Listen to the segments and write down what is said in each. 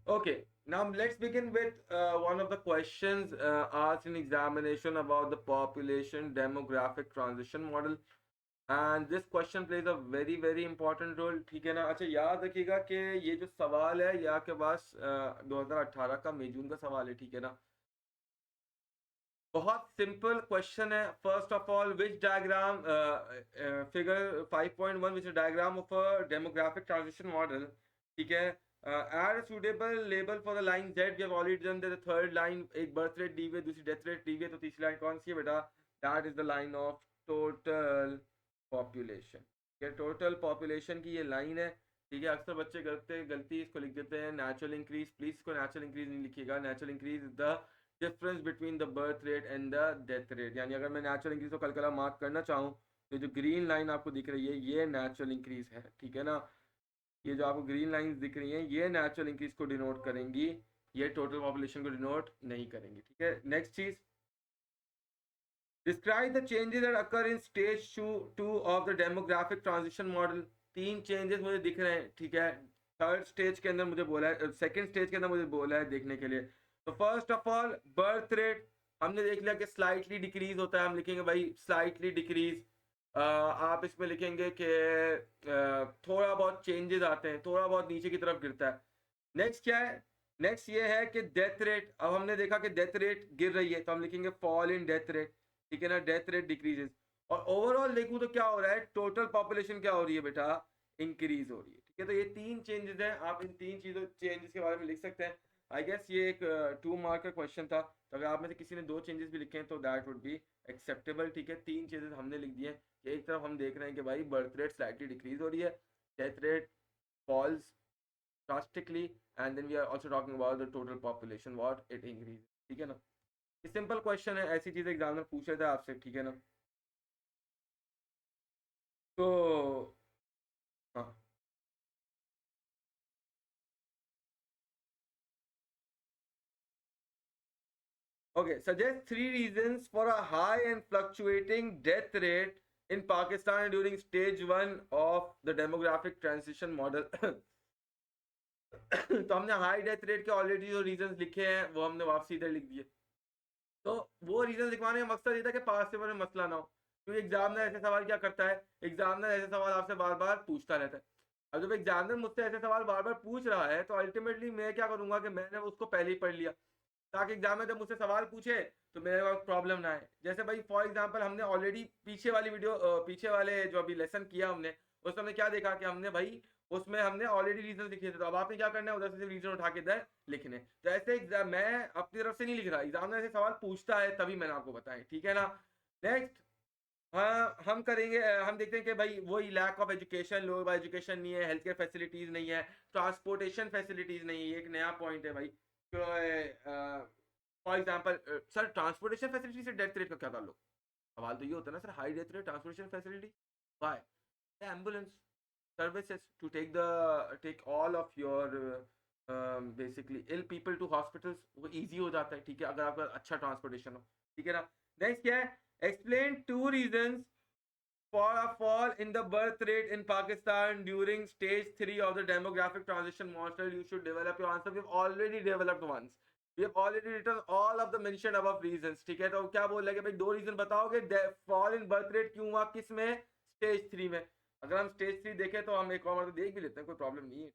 Okay, now let's begin with one of the questions asked in examination about the population demographic transition model. And this question plays a very very important role. ठीक है ना? अच्छा याद रखिएगा कि ये जो सवाल है ये आपके पास 2018 का मई जून का सवाल है, ठीक है ना? बहुत सिंपल क्वेश्चन है. First of all, which diagram figure 5.1 which diagram of a demographic transition model, ठीक है. Add suitable label for the line Z. We have already done the third line. एक बर्थ रेट दी हुई है, दूसरी death rate दी हुई है, तो तीसरी लाइन कौन सी है बेटा? That is the line of total population. Total population की ये लाइन है, ठीक है. अक्सर बच्चे गलती इसको लिख देते हैं नेचुरल इंक्रीज. प्लीज इसको नेचुरल इंक्रीज नहीं लिखिएगा. Natural increase is the difference between the birth rate and the death rate. यानी अगर मैं नेचुरल इंक्रीज को कल मार्क करना चाहूँ तो जो ग्रीन लाइन आपको दिख रही है ये नेचुरल इंक्रीज है, ठीक है ना. ये जो आपको ग्रीन लाइंस दिख रही हैं ये नेचुरल इंक्रीज को डिनोट करेंगी, ये टोटल पॉपुलेशन को डिनोट नहीं करेंगी, ठीक है. नेक्स्ट चीज, describe the changes that occur in stage 2 of the demographic transition model. 3 changes मुझे दिख रहे हैं, ठीक है. थर्ड स्टेज के अंदर मुझे बोला है, सेकंड स्टेज के अंदर मुझे बोला है देखने के लिए. तो first of all birth rate हमने देख लिया कि स्लाइटली डिक्रीज होता है. हम लिखेंगे भाई स्लाइटली डिक्रीज. आप इसमें लिखेंगे कि थोड़ा बहुत चेंजेस आते हैं, थोड़ा बहुत नीचे की तरफ गिरता है. नेक्स्ट क्या है? नेक्स्ट ये है कि डेथ रेट. अब हमने देखा कि डेथ रेट गिर रही है तो हम लिखेंगे फॉल इन डेथ रेट, ठीक है ना. Death rate decreases. और ओवरऑल देखूं तो क्या हो रहा है? टोटल पॉपुलेशन क्या हो रही है बेटा? इंक्रीज हो रही है, ठीक है. तो ये 3 चेंजेस हैं. आप इन 3 चीजों चेंजेस के बारे में लिख सकते हैं. आई गेस ये एक 2 मार्क का क्वेश्चन था, तो अगर आप में से किसी ने 2 चेंजेस भी लिखे हैं तो दैट वुड बी एक्सेप्टेबल, ठीक है. 3 चेंजेस हमने लिख दिए. एक तरफ हम देख रहे हैं कि भाई बर्थ रेट स्लाइटली डिक्रीज हो रही है, death rate falls drastically, and then we are also talking about the total population what it increases, ठीक है ना. ये सिंपल क्वेश्चन है, ऐसी चीजें एग्जामिनर पूछ लेता है आपसे, ठीक है ना. तो हाँ, okay, suggest 3 reasons for a high and fluctuating death rate in Pakistan during stage 1 of the demographic transition model. तो हमने हाई डेथ रेट के ऑलरेडी जो रीजंस लिखे हैं वो हमने वापसी इधर लिख दिए. तो वो रीजन लिखवाने का मकसद ये था कि पास पेपर में मसला ना हो, क्योंकि एग्जामिनर ऐसे सवाल क्या करता है, एग्जामिनर ऐसे सवाल आपसे बार बार पूछता रहता है. अब जब एग्जामिनर मुझसे ऐसे सवाल बार बार पूछ रहा है तो अल्टीमेटली मैं क्या करूंगा कि मैंने उसको पहले ही पढ़ लिया, ताकि एग्जामिनर जब मुझसे सवाल पूछे तो मेरे पास प्रॉब्लम ना आए. जैसे भाई फॉर एग्जाम्पल हमने ऑलरेडी पीछे वाली वीडियो पीछे वाले जो अभी लेसन किया हमने, उसमें हमने क्या देखा कि हमने भाई उसमें हमने ऑलरेडी रीजन लिखे थे. तो अब आपने क्या करना है, उधर से रीजन उठा के इधर लिखने. तो ऐसे मैं अपनी तरफ से नहीं लिख रहा, एग्जामिनर से सवाल पूछता है तभी मैंने आपको बताया, ठीक है ना. नेक्स्ट, हाँ हम करेंगे, हम देखते हैं कि भाई वही lack of education, low education नहीं है, हेल्थ केयर फैसिलिटीज नहीं है, ट्रांसपोर्टेशन फैसिलिटीज नहीं है. ये एक नया पॉइंट है भाई. For example sir transportation facility से डेथ रेट का क्या ताल्लुक? सवाल तो ये होता है ना sir, high death rate transportation facility why? Ambulance services to take all of your basically ill people to hospitals, वो easy हो जाता है, ठीक है, अगर आपका अच्छा ट्रांसपोर्टेशन हो, ठीक है ना. नेक्स्ट क्या है? Explain 2 reasons for a fall in the birth rate in Pakistan during stage 3 of the demographic transition model. You should develop your answer. We've already developed once. We have already written all of the mentioned above reasons, ठीक है. तो क्या बोल रहे हैं भाई 2 reason बताओगे fall in birth rate क्यों हुआ, किस में? स्टेज 3 में. अगर हम स्टेज 3 देखें तो हम एक और तो देख भी लेते हैं, कोई प्रॉब्लम नहीं है.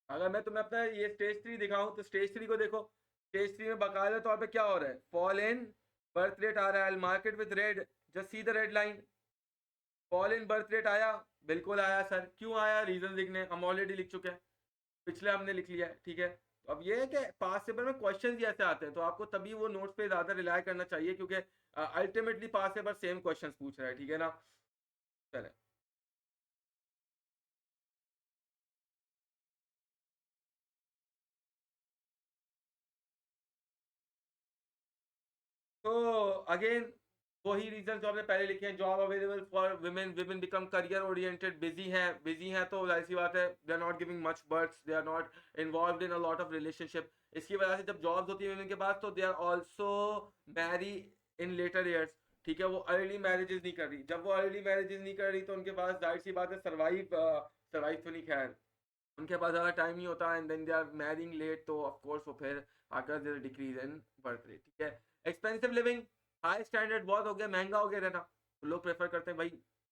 अगर मैं तुम्हें अपना ये स्टेज 3 दिखाऊं तो स्टेज 3 को देखो. स्टेज 3 में बाकायदा तौर पे क्या हो रहा है? फॉल इन बर्थ रेट आ रहा है. Market with red, just see the red line. Fall in birth rate आया, बिल्कुल आया सर. क्यों आया? रीजन लिखने हम ऑलरेडी लिख चुके हैं, पिछले हमने लिख लिया है, ठीक है. तो अब ये है कि पास पेपर में क्वेश्चंस ही ऐसे आते हैं, तो आपको तभी वो नोट्स पे ज्यादा रिलाई करना चाहिए, क्योंकि अल्टीमेटली पास पेपर सेम क्वेश्चंस पूछ रहा है, ठीक है ना. चले. तो अगेन वही रीजन जो हमने पहले लिखे हैं. Job available for women, women become career oriented, busy हैं तो जाहिर सी बात है they are not giving much births, they are not involve in a lot of relationship. इसकी वजह से जब जॉब्स होती है वुमेन के पास तो they are also marry in later years. ठीक है, वो अर्ली मैरिजेस नहीं कर रही। जब वो अर्ली मैरिजेस नहीं कर रही तो उनके पास जाहिर सी बात है सर्वाइव तो नहीं, खैर उनके पास ज़्यादा टाइम नहीं होता, and then they are marrying late, तो ऑफ कोर्स वो फिर आकर there decrease in birth rate. ठीक है, एक्सपेंसिव लिविंग, हाई स्टैंडर्ड बहुत हो गया, महंगा हो गया रहना, तो लोग प्रेफर करते हैं भाई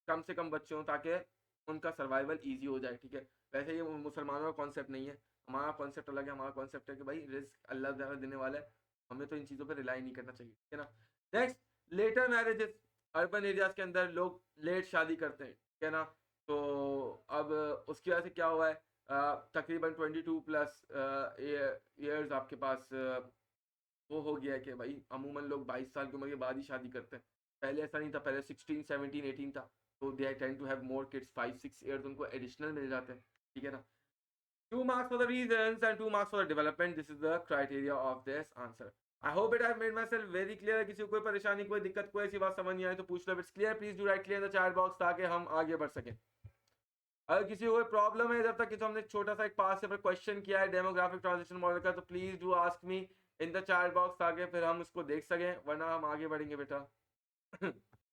कम से कम बच्चे हों ताकि उनका सर्वाइवल ईजी हो जाए। ठीक है, वैसे ये मुसलमानों का कॉन्सेप्ट नहीं है, हमारा कॉन्सेप्ट अलग है। हमारा कॉन्सेप्ट है कि भाई रिस्क अल्लाह ताला देने वाला है, हमें तो इन चीज़ों पर रिलाई नहीं करना चाहिए। ठीक है ना। Next, later marriages. Urban areas के अंदर लोग लेट शादी करते हैं, ठीक है ना। तो अब उसकी वजह से क्या हुआ है, तकरीबन 22 प्लस ईयर्स आपके पास वो हो गया है कि भाई अमूमन लोग 22 साल की उम्र के बाद ही शादी करते हैं। पहले ऐसा नहीं था, पहले 16 17 18 था, तो they tend to have more kids, 5 6 years उनको एडिशनल मिल जाते हैं। ठीक है ना। 2 marks for the reasons and 2 marks for the development. This is the criteria of this answer. I hope it I have made myself very clear. किसी को कोई परेशानी, कोई दिक्कत, कोई ऐसी बात समझ नहीं आई तो पूछ लो। It's clear, please do write clear in the chat box ताकि हम आगे बढ़ सकें। अगर किसी को कोई प्रॉब्लम है, जब तक कि तो हमने छोटा सा एक पास पेपर क्वेश्चन किया है डेमोग्राफिक ट्रांजिशन मॉडल का, तो please do ask me in the chat box ताकि फिर हम उसको देख सकें, वरना हम आगे बढ़ेंगे बेटा।